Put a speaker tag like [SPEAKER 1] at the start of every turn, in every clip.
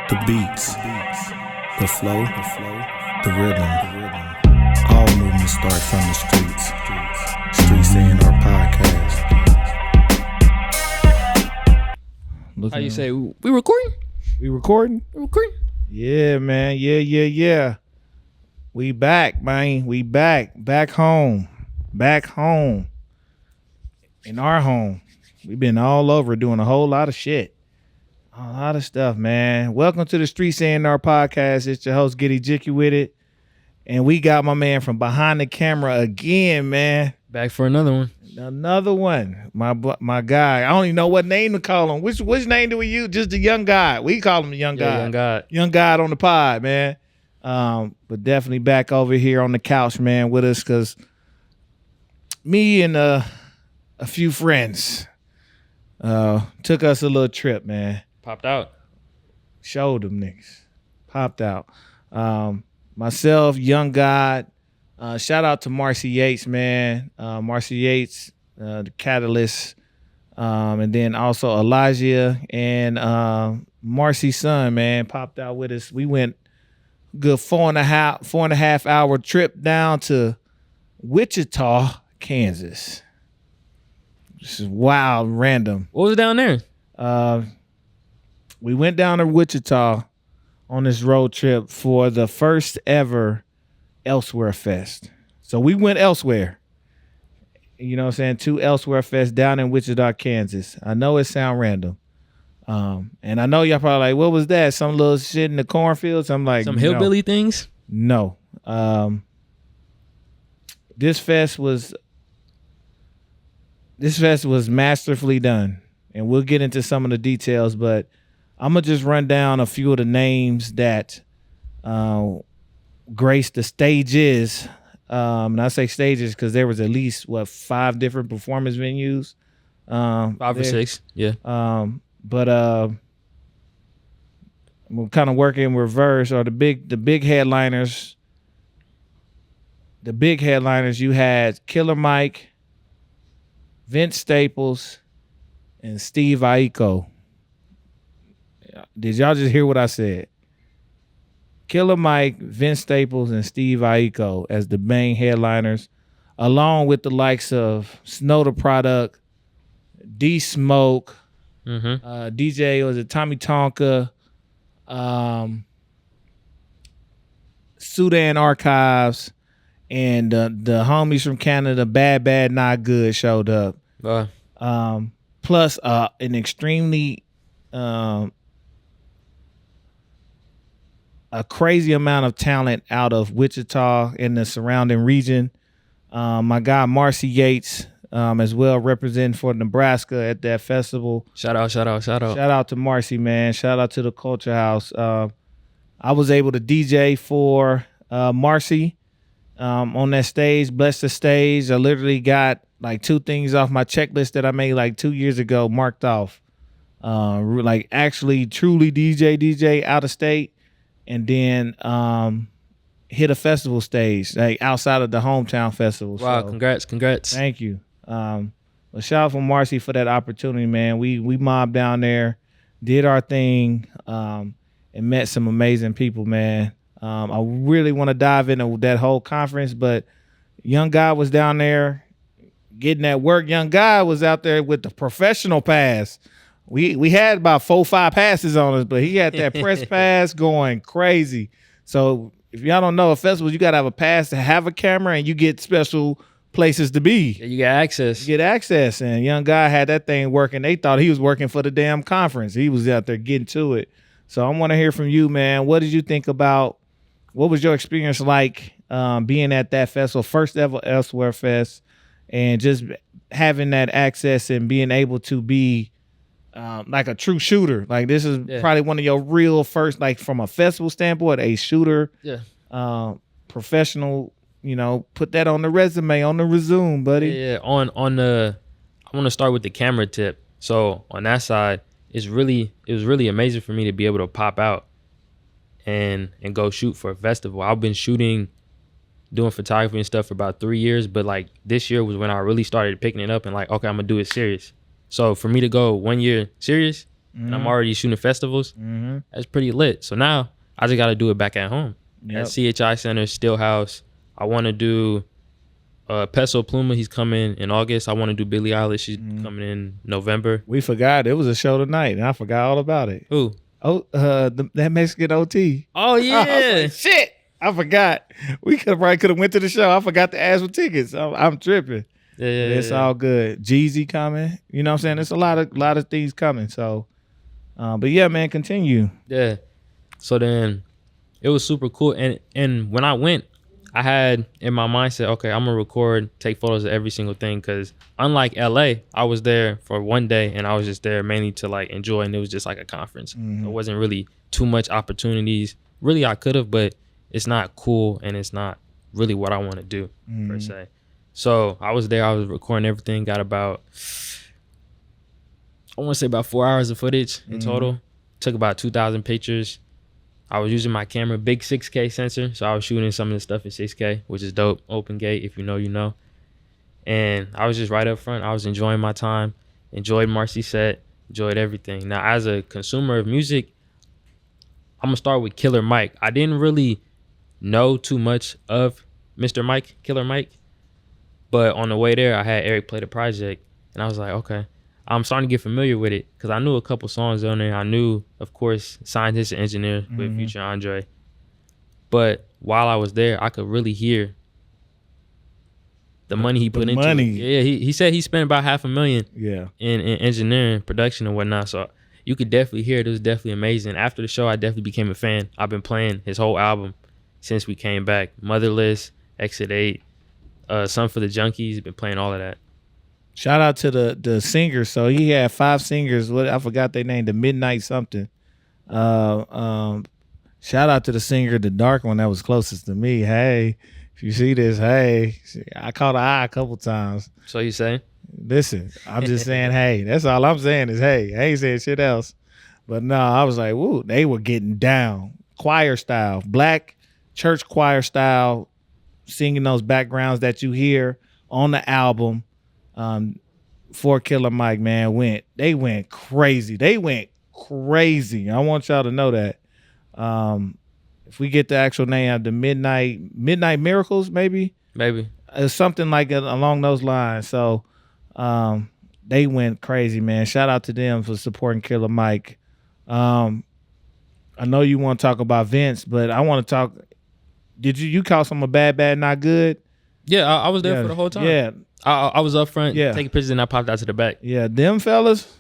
[SPEAKER 1] The beats, the flow, the rhythm. All movements start from the streets. Streets A&R Podcast.
[SPEAKER 2] How you say, we recording?
[SPEAKER 3] We recording?
[SPEAKER 2] We recording?
[SPEAKER 3] Yeah, man. Yeah. We back, man. We back. Back home. In our home. We've been all over doing a whole lot of shit. A lot of stuff, man. Welcome to the Streets A&R Podcast. It's your host, getEJIKEwithit. And we got my man from behind the camera again, man.
[SPEAKER 2] Back for another one.
[SPEAKER 3] Another one. My guy. I don't even know what name to call him. Which name do we use? Just the young guy. We call him the young guy.
[SPEAKER 2] Young guy.
[SPEAKER 3] Young guy on the pod, man. But definitely back over here on the couch, man, with us, because me and a few friends took us a little trip, man.
[SPEAKER 2] Popped out.
[SPEAKER 3] Showed them niggas. Popped out. Myself, Young God. Shout out to Marcey Yates, man. Marcey Yates, the Catalyst. And then also Elijah and Marcy's son, man, popped out with us. We went good four and a half hour trip down to Wichita, Kansas. This is wild, random.
[SPEAKER 2] What was down there?
[SPEAKER 3] We went down to Wichita on this road trip for the first ever Elsewhere Fest. So we went elsewhere. You know what I'm saying? 2 Elsewhere Fest down in Wichita, Kansas. I know it sound random. And I know y'all probably like, what was that? Some little shit in the cornfields? I'm like,
[SPEAKER 2] some hillbilly things?
[SPEAKER 3] No. This fest was masterfully done. And we'll get into some of the details, but I'm going to just run down a few of the names that graced the stages. And I say stages because there was at least, 5 different performance venues.
[SPEAKER 2] 5 or 6, yeah.
[SPEAKER 3] But we'll kind of work in reverse, or the big headliners. The big headliners, you had Killer Mike, Vince Staples, and Steve Aiko. Did y'all just hear what I said? Killer Mike, Vince Staples, and Steve Aiko as the main headliners, along with the likes of Snow the Product, D Smoke, DJ, was it Tommy Tonka, Sudan Archives, and the homies from Canada, badbadnotgood, showed up. Plus an extremely a crazy amount of talent out of Wichita and the surrounding region. My guy Marcey Yates as well, representing for Nebraska at that festival.
[SPEAKER 2] Shout out.
[SPEAKER 3] Shout out to Marcey, man. Shout out to the Culture House. I was able to DJ for Marcey on that stage, bless the stage. I literally got like 2 things off my checklist that I made like 2 years ago marked off. Like actually truly DJ out of state, and then hit a festival stage like outside of the hometown festival.
[SPEAKER 2] Wow,
[SPEAKER 3] so,
[SPEAKER 2] congrats. Thank
[SPEAKER 3] you. Well, shout out for Marcey for that opportunity, man. We mobbed down there, did our thing, and met some amazing people, man. I really want to dive into that whole conference, but Young Guy was down there getting that work. Young Guy was out there with the professional pass. We had about 4 or 5 passes on us, but he had that press pass going crazy. So if y'all don't know, a festival, you got to have a pass to have a camera, and you get special places to be.
[SPEAKER 2] Yeah, you get access.
[SPEAKER 3] And Young Guy had that thing working. They thought he was working for the damn conference. He was out there getting to it. So I want to hear from you, man. What did you think about, what was your experience like being at that festival, first ever Elsewhere Fest, and just having that access and being able to be like a true shooter? Like this is probably one of your real first, like from a festival standpoint, a shooter, professional, put that on the resume, on the resume, buddy.
[SPEAKER 2] Yeah. On the, I want to start with the camera tip. So on that side, it was really amazing for me to be able to pop out and go shoot for a festival. I've been doing photography and stuff for about 3 years, but like this year was when I really started picking it up and like, okay, I'm gonna do it serious. So for me to go 1 year serious and I'm already shooting festivals. That's pretty lit. So now I just got to do it back at home at CHI Center, Stillhouse. I want to do Peso Pluma. He's coming in August. I want to do Billie Eilish. She's coming in November.
[SPEAKER 3] We forgot it was a show tonight, and I forgot all about it.
[SPEAKER 2] Who?
[SPEAKER 3] Oh, that Mexican OT.
[SPEAKER 2] Oh yeah.
[SPEAKER 3] Shit, I forgot. We could have went to the show. I forgot to ask for tickets. I'm tripping.
[SPEAKER 2] Yeah,
[SPEAKER 3] it's all good. Jeezy coming. You know what I'm saying? There's a lot of things coming. So, but yeah, man, continue.
[SPEAKER 2] Yeah. So then it was super cool. And when I went, I had in my mindset, okay, I'm gonna record, take photos of every single thing. Cause unlike LA, I was there for one day and I was just there mainly to like enjoy, and it was just like a conference. There wasn't really too much opportunities. Really, I could have, but it's not cool and it's not really what I want to do per se. So I was there, I was recording everything, got about, I want to say about 4 hours of footage in total. Took about 2,000 pictures. I was using my camera, big 6K sensor. So I was shooting some of the stuff in 6K, which is dope. Open gate, if you know, you know. And I was just right up front. I was enjoying my time, enjoyed Marcey's set, enjoyed everything. Now, as a consumer of music, I'm going to start with Killer Mike. I didn't really know too much of Mr. Mike, Killer Mike. But on the way there, I had Eric play the project. And I was like, okay. I'm starting to get familiar with it because I knew a couple songs on there. I knew, of course, Scientist and Engineer with Future Andre. But while I was there, I could really hear the money he put into it. Yeah, he said he spent about $500,000 in engineering, production, and whatnot. So you could definitely hear it. It was definitely amazing. After the show, I definitely became a fan. I've been playing his whole album since we came back. Motherless, Exit 8, Some for the Junkies. Been playing all of that.
[SPEAKER 3] Shout out to the singers. So he had 5 singers. What I forgot their name. The Midnight something. Shout out to the singer, the dark one that was closest to me. Hey, if you see this, hey, I caught an eye a couple times.
[SPEAKER 2] So you say?
[SPEAKER 3] Listen, I'm just saying, hey. That's all I'm saying is, hey. I ain't saying shit else. But no, I was like, woo, they were getting down, choir style, black church choir style, singing those backgrounds that you hear on the album. For Killer Mike, man, they went crazy. They went crazy. I want y'all to know that. If we get the actual name of the Midnight Miracles, maybe it's something like it along those lines. So, they went crazy, man. Shout out to them for supporting Killer Mike. I know you want to talk about Vince, but I want to talk. Did you call some of Bad Not Good?
[SPEAKER 2] Yeah, I was there for the whole time.
[SPEAKER 3] Yeah.
[SPEAKER 2] I was up front, taking pictures, and I popped out to the back.
[SPEAKER 3] Yeah, them fellas,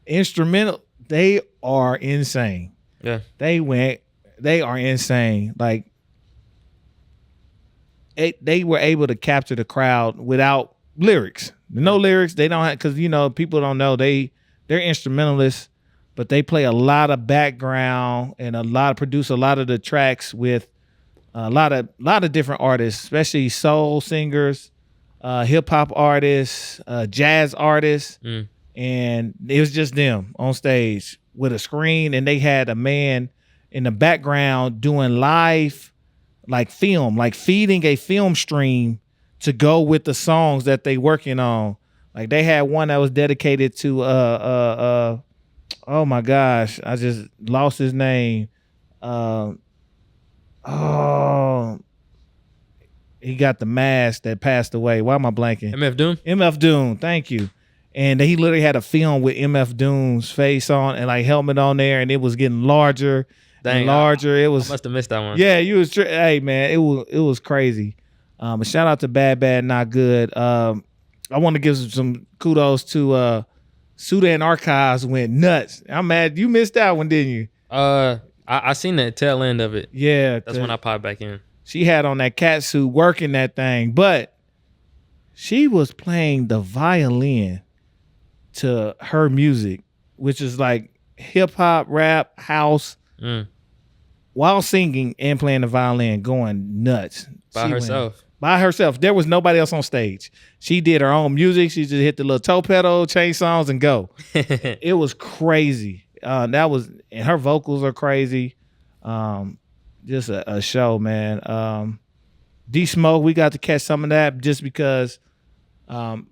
[SPEAKER 3] instrumental, they are insane.
[SPEAKER 2] Yeah.
[SPEAKER 3] They are insane. Like, they were able to capture the crowd without lyrics. No lyrics. They don't have, because, you know, people don't know. They're instrumentalists, but they play a lot of background and produce a lot of the tracks with a lot of different artists, especially soul singers, hip hop artists, jazz artists, and it was just them on stage with a screen, and they had a man in the background doing live, like film, like feeding a film stream to go with the songs that they working on. Like they had one that was dedicated to oh my gosh, I just lost his name. He got the mask that passed away. Why am I blanking?
[SPEAKER 2] MF Doom?
[SPEAKER 3] MF Doom, thank you. And he literally had a film with MF Doom's face on and like helmet on there, and it was getting larger and larger.
[SPEAKER 2] I must have missed that one.
[SPEAKER 3] Yeah, you was hey man, it was crazy. But shout out to Bad Not Good. I want to give some kudos to Sudan Archives went nuts. I'm mad you missed that one, didn't you?
[SPEAKER 2] I seen the tail end of it.
[SPEAKER 3] Yeah,
[SPEAKER 2] that's when I popped back in.
[SPEAKER 3] She had on that cat suit working that thing, but she was playing the violin to her music, which is like hip hop, rap, house, while singing and playing the violin, going nuts.
[SPEAKER 2] By herself.
[SPEAKER 3] By herself. There was nobody else on stage. She did her own music. She just hit the little toe pedal, change songs, and go. It was crazy. And her vocals are crazy. Just a show, man. D Smoke, we got to catch some of that just because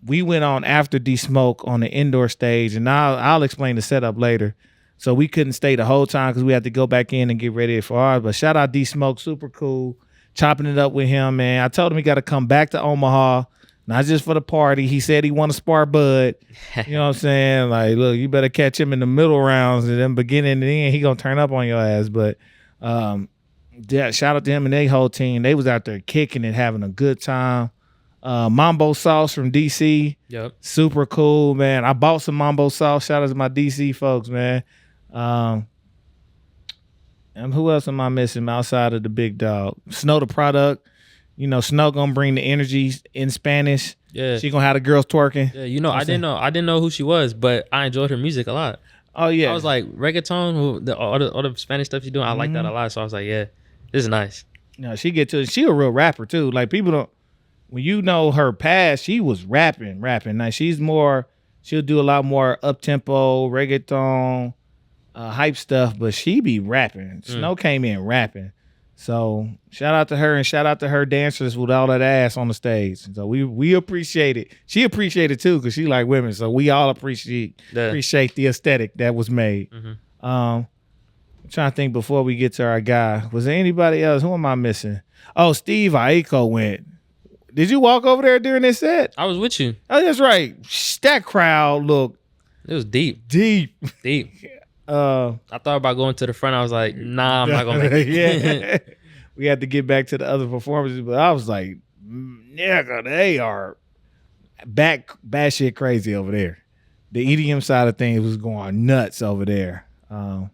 [SPEAKER 3] We went on after D-Smoke on the indoor stage, and I'll explain the setup later. So we couldn't stay the whole time because we had to go back in and get ready for ours. But shout out D-Smoke, super cool, chopping it up with him, man. I told him he got to come back to Omaha, not just for the party. He said he want to spar Bud. You know what I'm saying? Like, look, you better catch him in the middle rounds and then beginning and end. He gonna turn up on your ass. But shout out to him and their whole team. They was out there kicking it, having a good time. Mambo Sauce from DC.
[SPEAKER 2] Yep.
[SPEAKER 3] Super cool, man. I bought some Mambo Sauce. Shout out to my DC folks, man. And who else am I missing outside of the big dog? Snow the product. You know, Snow gonna bring the energy in Spanish.
[SPEAKER 2] Yeah.
[SPEAKER 3] She gonna have the girls twerking.
[SPEAKER 2] Yeah, you know, I didn't know who she was, but I enjoyed her music a lot.
[SPEAKER 3] Oh yeah.
[SPEAKER 2] I was like, reggaeton, all the Spanish stuff she's doing, I like that a lot. So I was like, yeah, this is nice.
[SPEAKER 3] No, she a real rapper too. Like people don't, when you know her past, she was rapping. Now she'll do a lot more up tempo, reggaeton, hype stuff, but she be rapping. Snow came in rapping. So shout out to her and shout out to her dancers with all that ass on the stage. So we appreciate it. She appreciated it too because she like women. So we all appreciate the aesthetic that was made. I'm trying to think before we get to our guy. Was there anybody else? Who am I missing? Oh, Steve Aiko went. Did you walk over there during this set?
[SPEAKER 2] I was with you.
[SPEAKER 3] Oh, that's right. That crowd looked.
[SPEAKER 2] It was deep.
[SPEAKER 3] Deep.
[SPEAKER 2] I thought about going to the front. I was like, nah, I'm not gonna make it.
[SPEAKER 3] Yeah. We had to get back to the other performances, but I was like, nigga, they are batshit crazy over there. The EDM side of things was going nuts over there. But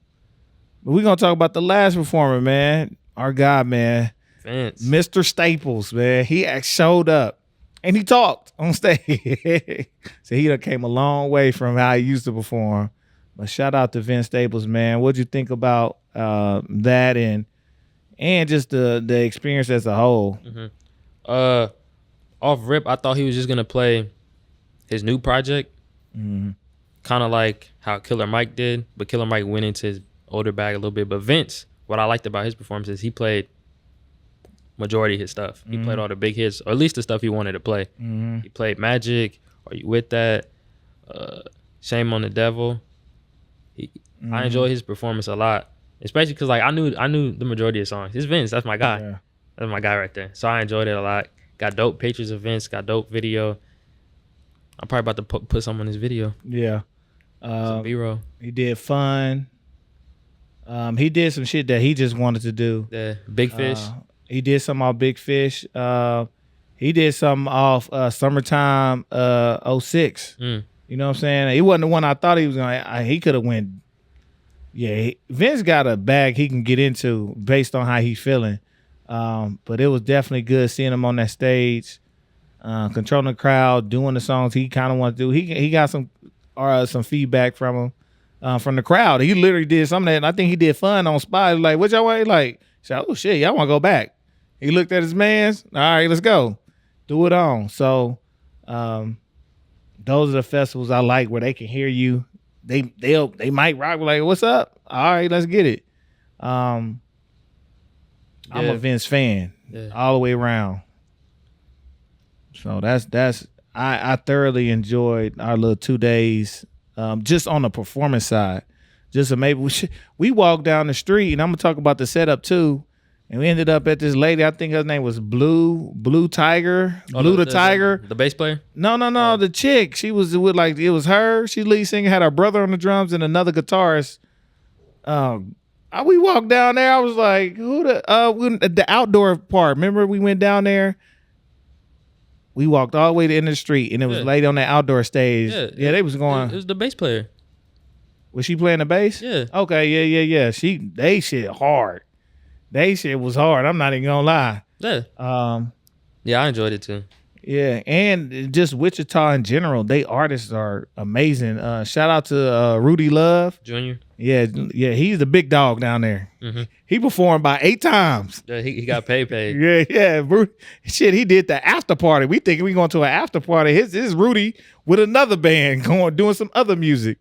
[SPEAKER 3] we're gonna talk about the last performer, man. Our guy, man.
[SPEAKER 2] Vince.
[SPEAKER 3] Mr. Staples, man. He showed up and he talked on stage. So he done came a long way from how he used to perform. But shout out to Vince Staples, man. What'd you think about that and just the experience as a whole?
[SPEAKER 2] Off rip, I thought he was just gonna play his new project, kind of like how Killer Mike did, but Killer Mike went into his older bag a little bit. But Vince, what I liked about his performance is he played majority of his stuff. He played all the big hits, or at least the stuff he wanted to play. He played Magic, Are You With That, Shame on the Devil. I enjoyed his performance a lot, especially because like I knew the majority of songs. It's Vince, that's my guy. Yeah. That's my guy right there. So I enjoyed it a lot. Got dope pictures of Vince. Got dope video. I'm probably about to put some on his video.
[SPEAKER 3] Yeah,
[SPEAKER 2] some B-roll.
[SPEAKER 3] He did Fun. He did some shit that he just wanted to do.
[SPEAKER 2] Yeah, Big Fish.
[SPEAKER 3] He did some off Big Fish. He did some off Summertime 06. You know what I'm saying? He wasn't the one I thought he was gonna. He could have went. Yeah, Vince got a bag he can get into based on how he's feeling. But it was definitely good seeing him on that stage, controlling the crowd, doing the songs he kind of wanted to do. He got some feedback from him, from the crowd. He literally did something that I think he did Fun on spot. Like, what y'all want? Like, he said, oh shit, y'all want to go back? He looked at his mans. All right, let's go, do it on. So, those are the festivals I like where they can hear you. They might rock like, what's up? All right, let's get it. I'm a Vince fan all the way around. So that's I thoroughly enjoyed our little 2 days, just on the performance side. Just maybe we walked down the street, and I'm gonna talk about the setup too. And we ended up at this lady. I think her name was Blue Tiger, the Tiger,
[SPEAKER 2] the bass player.
[SPEAKER 3] No, the chick. She was with it was her. She lead singer, had her brother on the drums and another guitarist. We walked down there. I was like, who the outdoor part? Remember we went down there. We walked all the way to the end of the street, and it was a lady on that outdoor stage. Yeah, they was going.
[SPEAKER 2] It was the bass player.
[SPEAKER 3] Was she playing the bass?
[SPEAKER 2] Yeah.
[SPEAKER 3] Okay. Yeah. They shit hard. They shit was hard. I'm not even gonna lie.
[SPEAKER 2] Yeah. Yeah, I enjoyed it too.
[SPEAKER 3] Yeah, and just Wichita in general, they artists are amazing. Shout out to Rudy Love
[SPEAKER 2] Jr.
[SPEAKER 3] Yeah, he's the big dog down there. He performed by 8 times.
[SPEAKER 2] Yeah, he got paid.
[SPEAKER 3] Yeah. Shit, he did the after party. We thinking we going to an after party. His Rudy with another band doing some other music.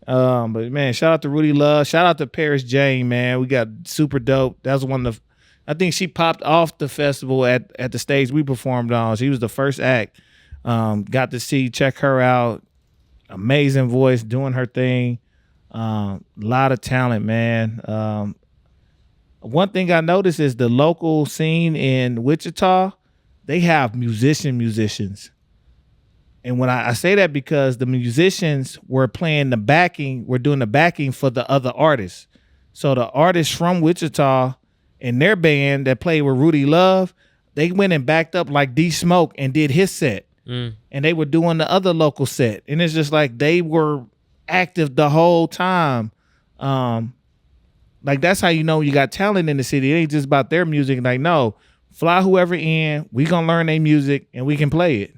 [SPEAKER 3] But man, shout out to Rudy Love. Shout out to Paris Jane, man. We got super dope. That was one of the. I think she popped off the festival at the stage we performed on. She was the first act. Got to check her out. Amazing voice, doing her thing. Lot of talent, man. One thing I noticed is the local scene in Wichita, they have musicians. And when I say that because the musicians were doing the backing for the other artists. So the artists from Wichita and their band that played with Rudy Love, they went and backed up like D Smoke and did his set. And they were doing the other local set. And it's just like they were active the whole time. Like that's how you know you got talent in the city. It ain't just about their music. Like, no, fly whoever in, we gonna learn their music and we can play it.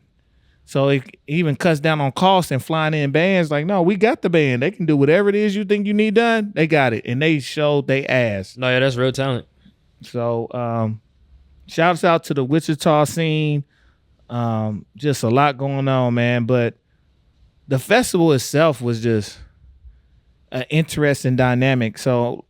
[SPEAKER 3] So it even cuts down on costs and flying in bands. Like, no, we got the band. They can do whatever it is you think you need done. They got it. And they showed they ass.
[SPEAKER 2] No, yeah, that's real talent.
[SPEAKER 3] So shouts out to the Wichita scene. Just a lot going on, man. But the festival itself was just an interesting dynamic. So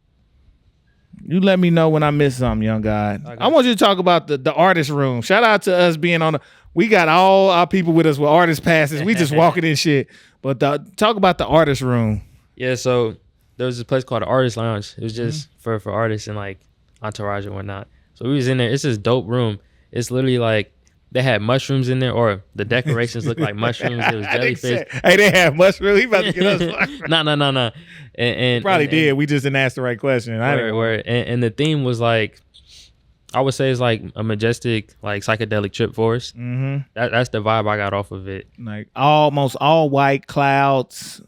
[SPEAKER 3] you let me know when I miss something, young guy. I want you to talk about the artist room. Shout out to us being on we got all our people with us with artist passes. We just walking in shit. But talk about the artist room.
[SPEAKER 2] Yeah, so there was this place called the Artist Lounge. It was just for artists and like entourage and whatnot. So we was in there. It's this dope room. It's literally like they had mushrooms in there, or the decorations looked like mushrooms. It was jellyfish.
[SPEAKER 3] Hey, they have mushrooms. He about to get us.
[SPEAKER 2] No. And
[SPEAKER 3] probably did. We just didn't ask the right question.
[SPEAKER 2] Word. And the theme was like, I would say it's like a majestic, like psychedelic trip for us. Mm-hmm. That's the vibe I got off of it.
[SPEAKER 3] Like almost all white clouds.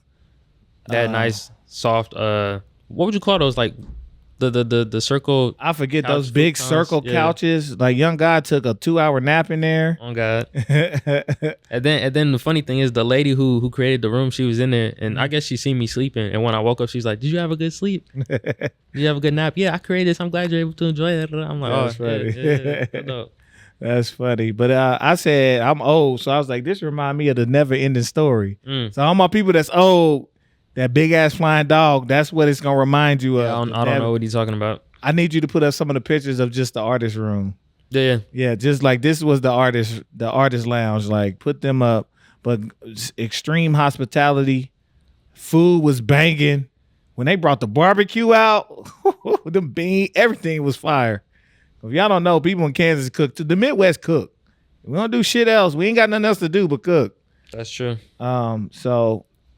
[SPEAKER 2] That nice, soft. What would you call those? Like the circle.
[SPEAKER 3] I forget those big circle couches. Like young guy took a 2-hour nap in there.
[SPEAKER 2] Oh God. and then the funny thing is the lady who created the room, she was in there, and I guess she seen me sleeping. And when I woke up, she's like, "Did you have a good sleep? Did you have a good nap?" "Yeah, I created this. I'm glad you're able to enjoy it." I'm like,
[SPEAKER 3] that's funny.
[SPEAKER 2] Yeah.
[SPEAKER 3] That's funny. But I said I'm old, so I was like, this remind me of the never ending story. So all my people that's old. That big ass flying dog, that's what it's gonna remind you of.
[SPEAKER 2] I don't know what he's talking about.
[SPEAKER 3] I need you to put up some of the pictures of just the artist room.
[SPEAKER 2] Yeah.
[SPEAKER 3] Just like this was the artist lounge. Like put them up. But extreme hospitality. Food was banging. When they brought the barbecue out, them beans, everything was fire. If y'all don't know, people in Kansas cook. The Midwest cook. We don't do shit else. We ain't got nothing else to do but cook.
[SPEAKER 2] That's true.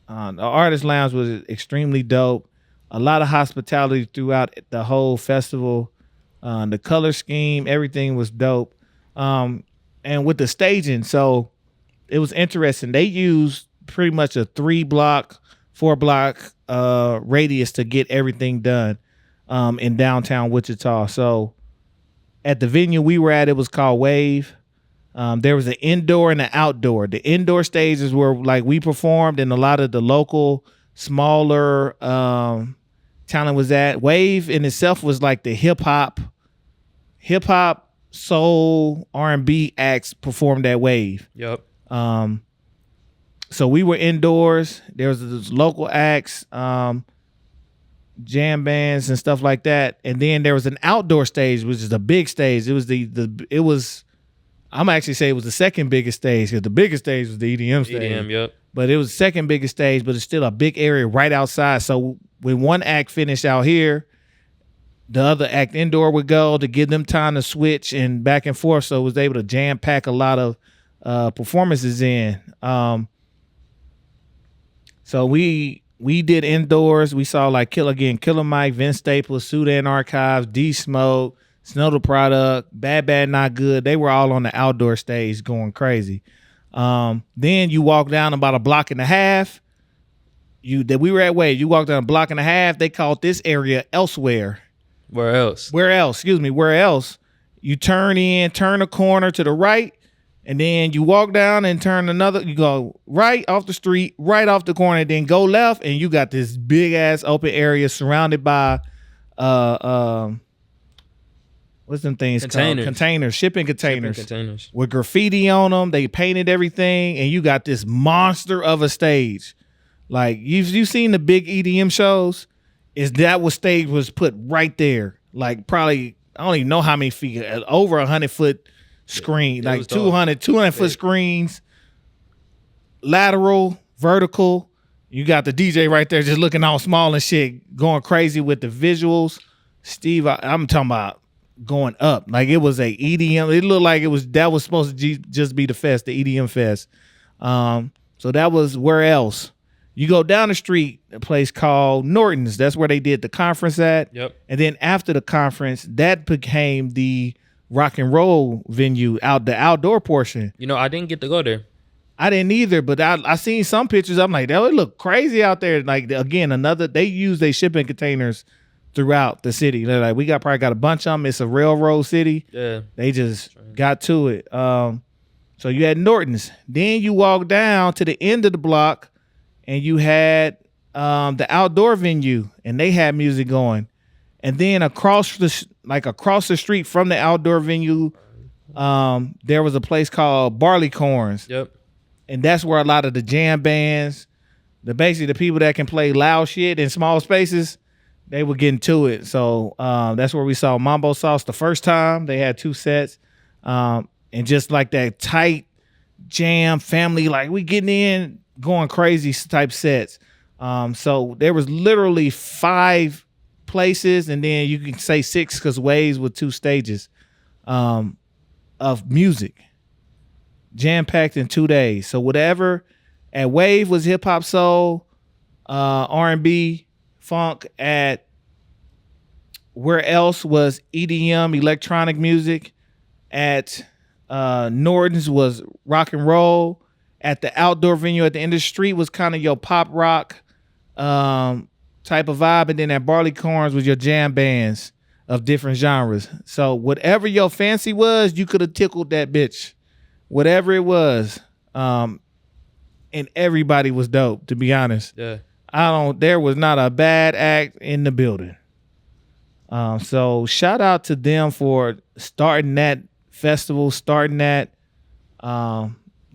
[SPEAKER 3] The artist lounge was extremely dope. A lot of hospitality throughout the whole festival. The color scheme, everything was dope. And with the staging, so it was interesting. They used pretty much a 4-block radius to get everything done in downtown Wichita. So at the venue we were at, it was called Wave. There was an indoor and an outdoor. The indoor stages were like we performed, and a lot of the local smaller talent was at. Wave in itself was like the hip hop, soul, R&B acts performed at Wave.
[SPEAKER 2] Yep.
[SPEAKER 3] So we were indoors. There was this local acts, jam bands and stuff like that, and then there was an outdoor stage, which is a big stage. It was I'm actually say it was the second biggest stage, because the biggest stage was the EDM stage.
[SPEAKER 2] EDM, yep.
[SPEAKER 3] But it was the second biggest stage, but it's still a big area right outside. So when one act finished out here, the other act indoor would go to give them time to switch and back and forth. So it was able to jam pack a lot of performances in. So we did indoors. We saw like Killer Mike, Vince Staples, Sudan Archives, D Smoke, Snow the Product, Bad Not Good. They were all on the outdoor stage going crazy. Then you walk down about a block and a half. We were at Wave. You walk down a block and a half. They called this area Elsewhere.
[SPEAKER 2] Where else?
[SPEAKER 3] Where else? You turn a corner to the right, and then you walk down and you go right off the street, right off the corner, then go left, and you got this big ass open area surrounded by what's them things called? Containers, shipping containers with graffiti on them. They painted everything, and you got this monster of a stage. Like you've seen the big EDM shows. Is that what stage was put right there? Like probably I don't even know how many feet, over 100-foot screen, like 200 foot screens, lateral, vertical. You got the DJ right there just looking all small and shit, going crazy with the visuals. Steve, I'm talking about going up. Like it was a EDM. It looked like that was supposed to just be the fest, the EDM fest. So that was where else? You go down the street, a place called Norton's. That's where they did the conference at.
[SPEAKER 2] Yep.
[SPEAKER 3] And then after the conference, that became the rock and roll venue, the outdoor portion.
[SPEAKER 2] You know, I didn't get to go there.
[SPEAKER 3] I didn't either, but I seen some pictures. I'm like, that would look crazy out there. Like again, they use their shipping containers throughout the city. They're like, probably got a bunch of them. It's a railroad city.
[SPEAKER 2] Yeah.
[SPEAKER 3] They just got to it. So you had Norton's. Then you walk down to the end of the block and you had the outdoor venue and they had music going. And then across the street from the outdoor venue, there was a place called Barleycorns.
[SPEAKER 2] Yep.
[SPEAKER 3] And that's where a lot of the jam bands, basically the people that can play loud shit in small spaces, they were getting to it. So that's where we saw Mambo Sauce the first time. They had 2 sets. And just like that tight jam family, like we getting in, going crazy type sets. So there was literally 5 places, and then you can say 6 because Waves with 2 stages of music. Jam-packed in 2 days. So whatever at Wave was hip hop, soul, R&B, funk. At where else was EDM, electronic music. At Norton's was rock and roll. At the outdoor venue at the end of the street was kind of your pop rock type of vibe, and then at Barleycorns was your jam bands of different genres. So whatever your fancy was, you could have tickled that bitch. Whatever it was, and everybody was dope, to be honest.
[SPEAKER 2] Yeah.
[SPEAKER 3] There was not a bad act in the building. So shout out to them for starting that festival, starting that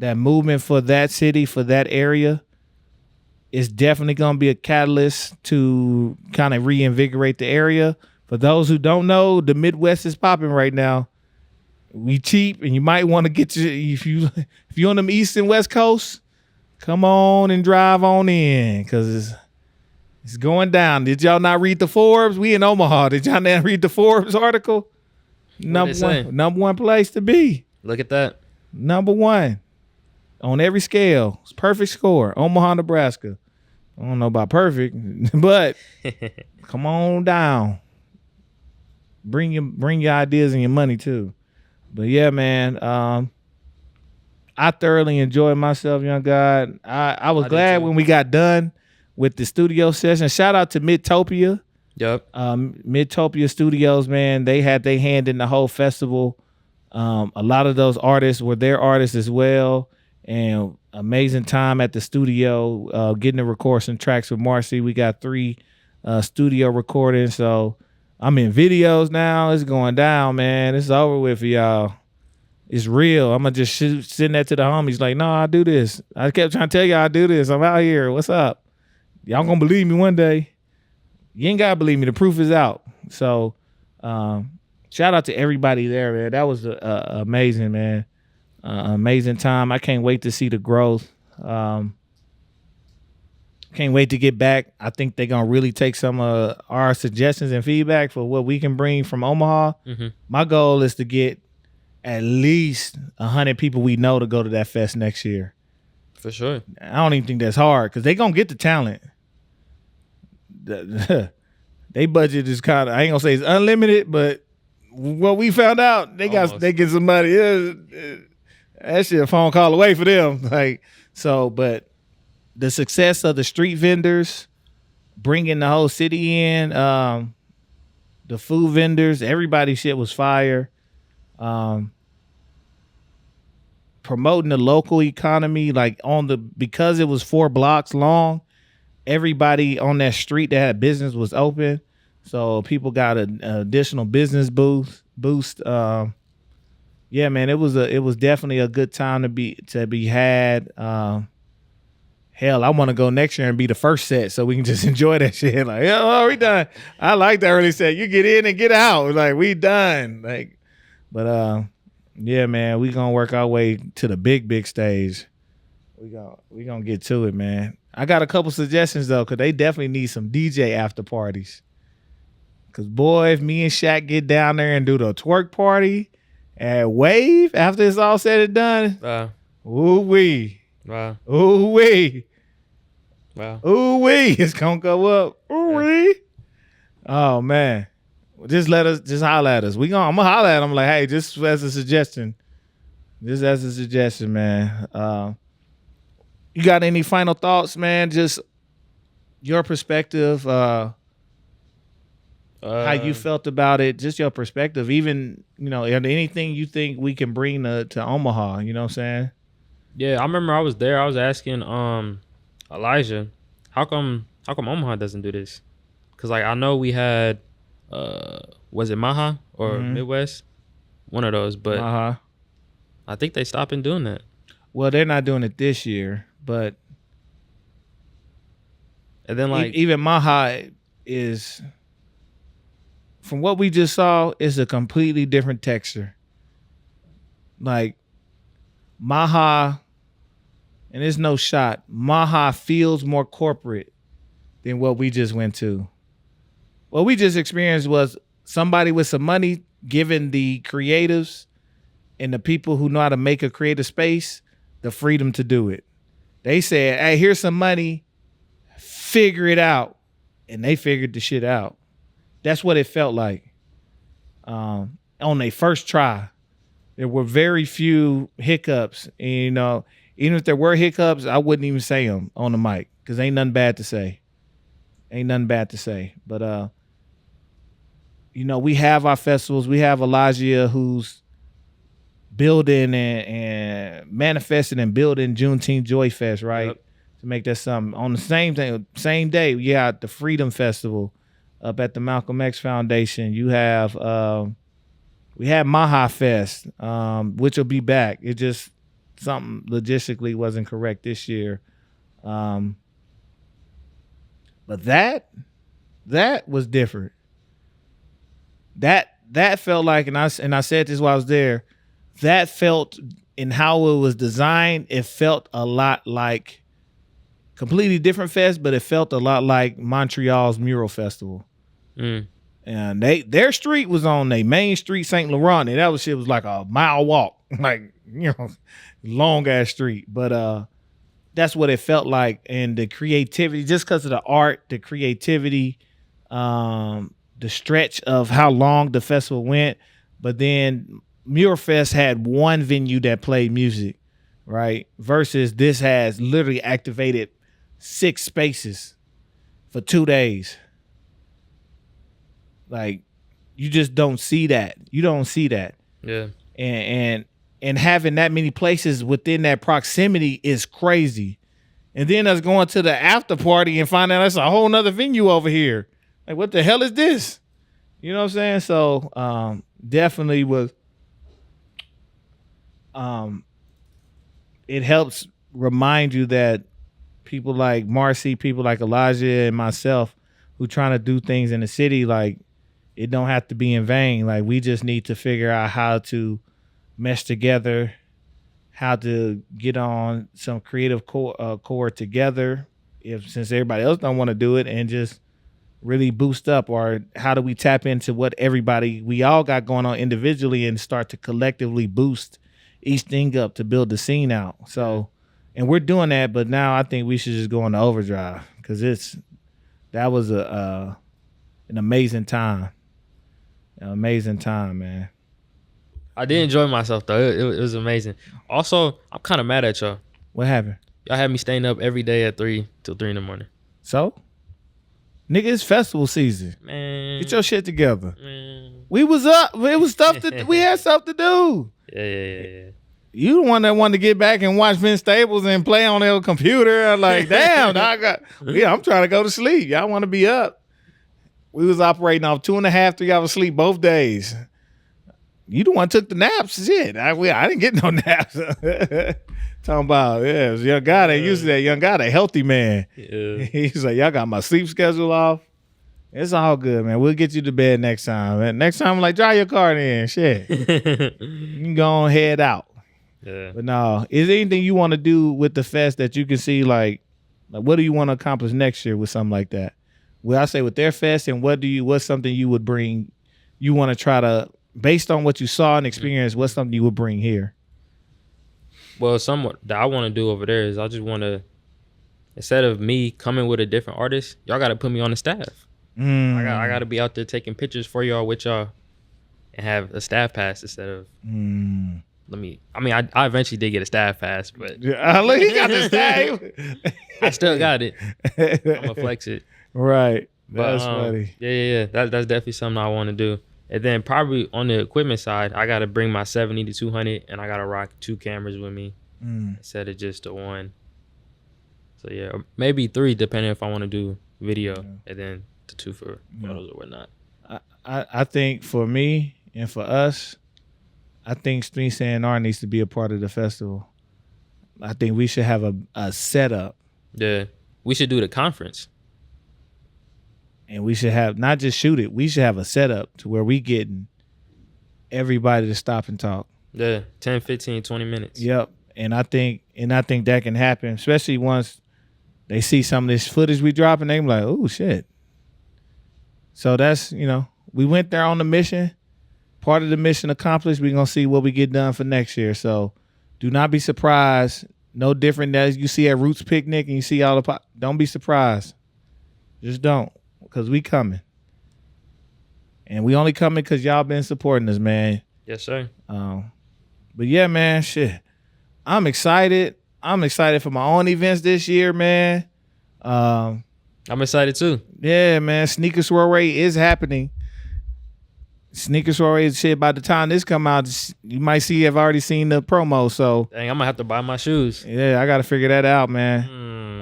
[SPEAKER 3] movement for that city, for that area. It's definitely going to be a catalyst to kind of reinvigorate the area. For those who don't know, the Midwest is popping right now. We cheap, and you might want to get if you're on them East and West Coast, come on and drive on in, because it's going down. Did y'all not read the Forbes? We in Omaha. Did y'all not read the Forbes article? Number one place to be.
[SPEAKER 2] Look at that.
[SPEAKER 3] Number 1 on every scale. It's perfect score. Omaha, Nebraska. I don't know about perfect, but come on down. Bring your ideas and your money too. But yeah, man, I thoroughly enjoyed myself, young God. I was glad when we got done with the studio session. Shout out to Midtopia.
[SPEAKER 2] Yep.
[SPEAKER 3] Midtopia Studios, man, they had their hand in the whole festival. A lot of those artists were their artists as well. And amazing time at the studio, getting to record some tracks with Marcey. We got 3 studio recordings, so I'm in videos now. It's going down, man. It's over with for y'all. It's real. I'm going to just send that to the homies like, no, I do this. I kept trying to tell y'all I do this. I'm out here. What's up? Y'all going to believe me one day. You ain't got to believe me. The proof is out. So shout out to everybody there, man. That was amazing, man. Amazing time. I can't wait to see the growth. Can't wait to get back. I think they're going to really take some of our suggestions and feedback for what we can bring from Omaha. Mm-hmm. My goal is to get at least 100 people we know to go to that fest next year.
[SPEAKER 2] For sure.
[SPEAKER 3] I don't even think that's hard because they're going to get the talent. They budget is kind of, I ain't going to say it's unlimited, but what we found out, they get some money. That shit a phone call away for them. But the success of the street vendors, bringing the whole city in, the food vendors, everybody's shit was fire. Promoting the local economy, because it was 4 blocks long, everybody on that street that had business was open. So people got an additional business boost. Yeah, man, it was definitely a good time to be had. Hell, I want to go next year and be the first set so we can just enjoy that shit. Like, oh, we done. I like that early set. You get in and get out. Like, we done. Yeah, man, we gonna work our way to the big stage. We gonna get to it, man. I got a couple suggestions though, cause they definitely need some DJ after parties. Cause boy, if me and Shaq get down there and do the twerk party at Wave after it's all said and done, ooh wee,
[SPEAKER 2] Wow.
[SPEAKER 3] ooh wee,
[SPEAKER 2] Wow.
[SPEAKER 3] ooh wee, it's gonna go up. Ooh wee. Oh man, just holler at us. I'm gonna holler at them like, hey, just as a suggestion. Just as a suggestion, man. You got any final thoughts, man? Just your perspective, how you felt about it, just your perspective. Even, anything you think we can bring to Omaha, you know what I'm saying?
[SPEAKER 2] Yeah, I remember I was there. I was asking Elijah, how come Omaha doesn't do this? Because, like, I know we had, was it Maha or Midwest? One of those, but I think they stopped doing that.
[SPEAKER 3] Well, they're not doing it this year, but
[SPEAKER 2] and then like
[SPEAKER 3] even Maha is, from what we just saw, is a completely different texture. Like Maha, and there's no shot, Maha feels more corporate than what we just went to. What we just experienced was somebody with some money giving the creatives and the people who know how to make a creative space the freedom to do it. They said, hey, here's some money, figure it out. And they figured the shit out. That's what it felt like on their first try. There were very few hiccups. And, even if there were hiccups, I wouldn't even say them on the mic because ain't nothing bad to say. But, we have our festivals. We have Elijah who's building and manifesting and building Juneteenth Joy Fest, right?
[SPEAKER 2] Yep.
[SPEAKER 3] To make that something. On the same day, we had the Freedom Festival up at the Malcolm X Foundation. You have we had Maha Fest, which will be back. It just something logistically wasn't correct this year. But that was different. That felt like, and I said this while I was there, that felt, in how it was designed, it felt a lot like completely different fest, but it felt a lot like Montreal's Mural Festival. And their street was on their main street, St. Laurent, and that shit was like a mile walk, like, long ass street. But that's what it felt like. And the creativity, just because of the art, the creativity, the stretch of how long the festival went. But then Mural Fest had one venue that played music, right? Versus this has literally activated 6 spaces for 2 days. Like, you just don't see that. You don't see that.
[SPEAKER 2] Yeah.
[SPEAKER 3] And having that many places within that proximity is crazy. And then us going to the after party and finding out that's a whole nother venue over here. Like, what the hell is this? You know what I'm saying? So definitely was it helps remind you that people like Marcey, people like Elijah and myself who trying to do things in the city, like, it don't have to be in vain. Like, we just need to figure out how to mesh together, how to get on some creative core together, since everybody else don't want to do it, and just really boost up. Or how do we tap into what we all got going on individually and start to collectively boost each thing up to build the scene out. So, and we're doing that, but now I think we should just go into overdrive, because that was an amazing time. An amazing time, man.
[SPEAKER 2] I did enjoy myself though. It was amazing. Also, I'm kind of mad at y'all.
[SPEAKER 3] What happened?
[SPEAKER 2] Y'all had me staying up every day at 3 till 3 in the morning.
[SPEAKER 3] So, nigga, it's festival season.
[SPEAKER 2] Man,
[SPEAKER 3] get your shit together.
[SPEAKER 2] Man.
[SPEAKER 3] We was up. It was stuff we had stuff to do.
[SPEAKER 2] Yeah.
[SPEAKER 3] You the one that wanted to get back and watch Vince Staples and play on their computer. I'm like, damn, I'm trying to go to sleep. Y'all want to be up. We was operating off 2.5, 3 hours sleep both days. You the one took the naps. Shit, I didn't get no naps. Talking about, it was a young guy that used to that young guy, that healthy man. Yeah. He's like, y'all got my sleep schedule off. It's all good, man. We'll get you to bed next time. And next time, I'm like, drive your car in. Shit. You can go on, head out.
[SPEAKER 2] Yeah.
[SPEAKER 3] But no, is there anything you want to do with the fest that you can see like what do you want to accomplish next year with something like that? Well, I say with their fest, and what's something you would bring? You want to try to, based on what you saw and experienced, what's something you would bring here?
[SPEAKER 2] Well, somewhat that I want to do over there is I just want to, instead of me coming with a different artist, y'all got to put me on the staff. I got to be out there taking pictures for y'all with y'all and have a staff pass instead of I eventually did get a staff pass, but
[SPEAKER 3] look, he got the staff.
[SPEAKER 2] I still got it. I'm gonna flex it.
[SPEAKER 3] Right.
[SPEAKER 2] But,
[SPEAKER 3] That's funny.
[SPEAKER 2] Yeah. That's definitely something I want to do. And then probably on the equipment side, I got to bring my 70 to 200, and I got to rock 2 cameras with me instead of just the 1. So yeah, or maybe 3 depending if I want to do video, and then the 2 for photos or whatnot.
[SPEAKER 3] I think for me and for us, I think Streets A&R needs to be a part of the festival. I think we should have a setup.
[SPEAKER 2] Yeah, we should do the conference.
[SPEAKER 3] And we should have, not just shoot it, we should have a setup to where we getting everybody to stop and talk.
[SPEAKER 2] Yeah, 10, 15, 20 minutes.
[SPEAKER 3] Yep. And I think that can happen, especially once they see some of this footage we dropping, they be like, oh shit. So that's, we went there on the mission. Part of the mission accomplished. We're going to see what we get done for next year. So do not be surprised. No different as you see at Roots Picnic and you see all the don't be surprised. Just don't, because we coming. And we only coming because y'all been supporting us, man.
[SPEAKER 2] Yes, sir.
[SPEAKER 3] But yeah, man, shit. I'm excited. I'm excited for my own events this year, man.
[SPEAKER 2] I'm excited too.
[SPEAKER 3] Yeah, man. Sneaker Soiree is happening. Sneaker Soiree shit. By the time this come out, you might see I've already seen the promo. So
[SPEAKER 2] dang, I'm gonna have to buy my shoes.
[SPEAKER 3] Yeah, I gotta figure that out, man.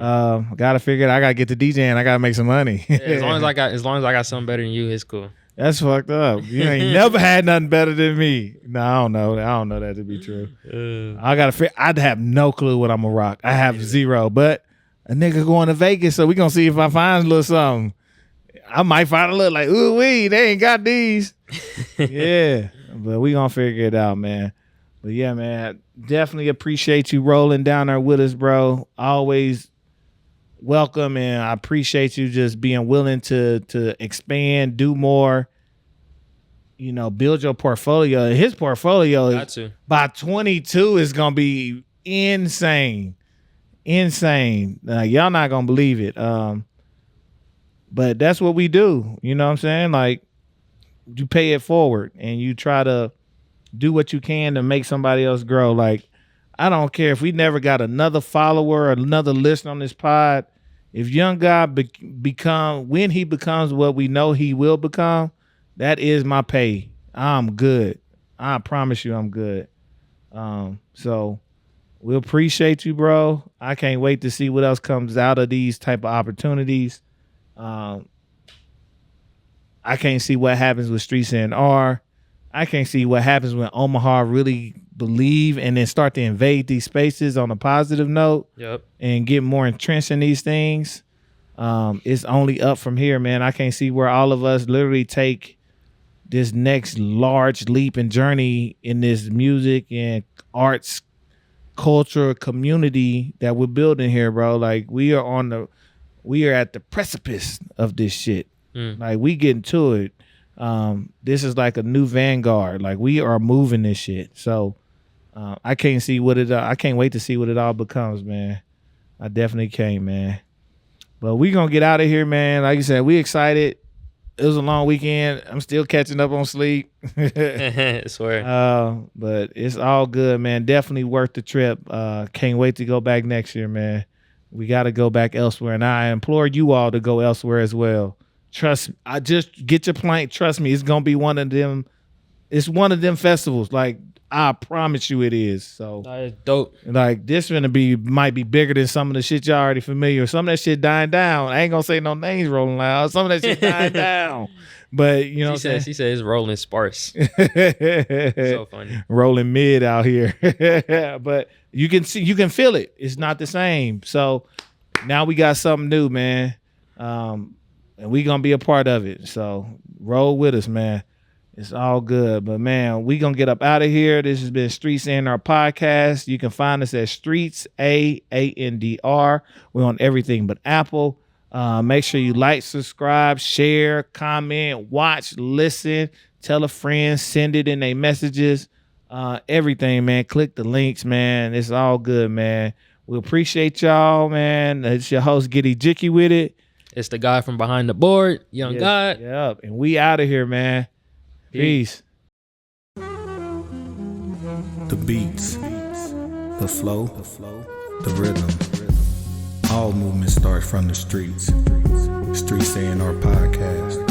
[SPEAKER 3] I gotta figure it. I gotta get to DJing. I gotta make some money.
[SPEAKER 2] Yeah, as long as I got something better than you, it's cool.
[SPEAKER 3] That's fucked up. You ain't never had nothing better than me. No, I don't know that to be true. I gotta figure. I'd have no clue what I'm gonna rock. I have zero. But a nigga going to Vegas, so we gonna see if I find a little something. I might find a little like, ooh wee, they ain't got these. Yeah, but we gonna figure it out, man. But yeah, man, definitely appreciate you rolling down there with us, bro. Always welcome, and I appreciate you just being willing to expand, do more. Build your portfolio. His portfolio by 22 is gonna be insane. Y'all not gonna believe it. But that's what we do. You know what I'm saying? Like, you pay it forward and you try to do what you can to make somebody else grow. Like, I don't care if we never got another follower or another listener on this pod. If young God when he becomes what we know he will become, that is my pay. I'm good. I promise you I'm good. So we appreciate you, bro. I can't wait to see what else comes out of these type of opportunities. I can't see what happens with Streets A&R. I can't see what happens when Omaha really believe and then start to invade these spaces on a positive note.
[SPEAKER 2] Yep. And
[SPEAKER 3] get more entrenched in these things. It's only up from here, man. I can't see where all of us literally take this next large leap and journey in this music and arts culture community that we're building here, bro. Like, we are at the precipice of this shit. Like, we getting to it. This is like a new vanguard. Like, we are moving this shit. So I can't wait to see what it all becomes, man. I definitely can't, man. But we gonna get out of here, man. Like you said, we excited. It was a long weekend. I'm still catching up on sleep.
[SPEAKER 2] I swear.
[SPEAKER 3] But it's all good, man. Definitely worth the trip. Can't wait to go back next year, man. We got to go back elsewhere, and I implore you all to go elsewhere as well. Trust me. I just get your plane. Trust me, it's gonna be one of them. It's one of them festivals. Like, I promise you, it is. So
[SPEAKER 2] it's dope.
[SPEAKER 3] Like, this might be bigger than some of the shit y'all already familiar with. Some of that shit dying down. I ain't gonna say no names rolling loud. Some of that shit dying down. But she
[SPEAKER 2] said it's rolling sparse. So funny.
[SPEAKER 3] Rolling mid out here. But you can feel it. It's not the same. So now we got something new, man. And we gonna be a part of it. So roll with us, man. It's all good. But man, we gonna get up out of here. This has been Streets A&R Podcast. You can find us at Streets A&R. We're on everything but Apple. Make sure you like, subscribe, share, comment, watch, listen, tell a friend, send it in their messages. Everything, man. Click the links, man. It's all good, man. We appreciate y'all, man. It's your host, getEJIKEwithit.
[SPEAKER 2] It's the guy from behind the board, Young God.
[SPEAKER 3] Yep. And we out of here, man. Peace.
[SPEAKER 1] The beats, the flow, the rhythm. All movement starts from the streets. Streets A&R Podcast.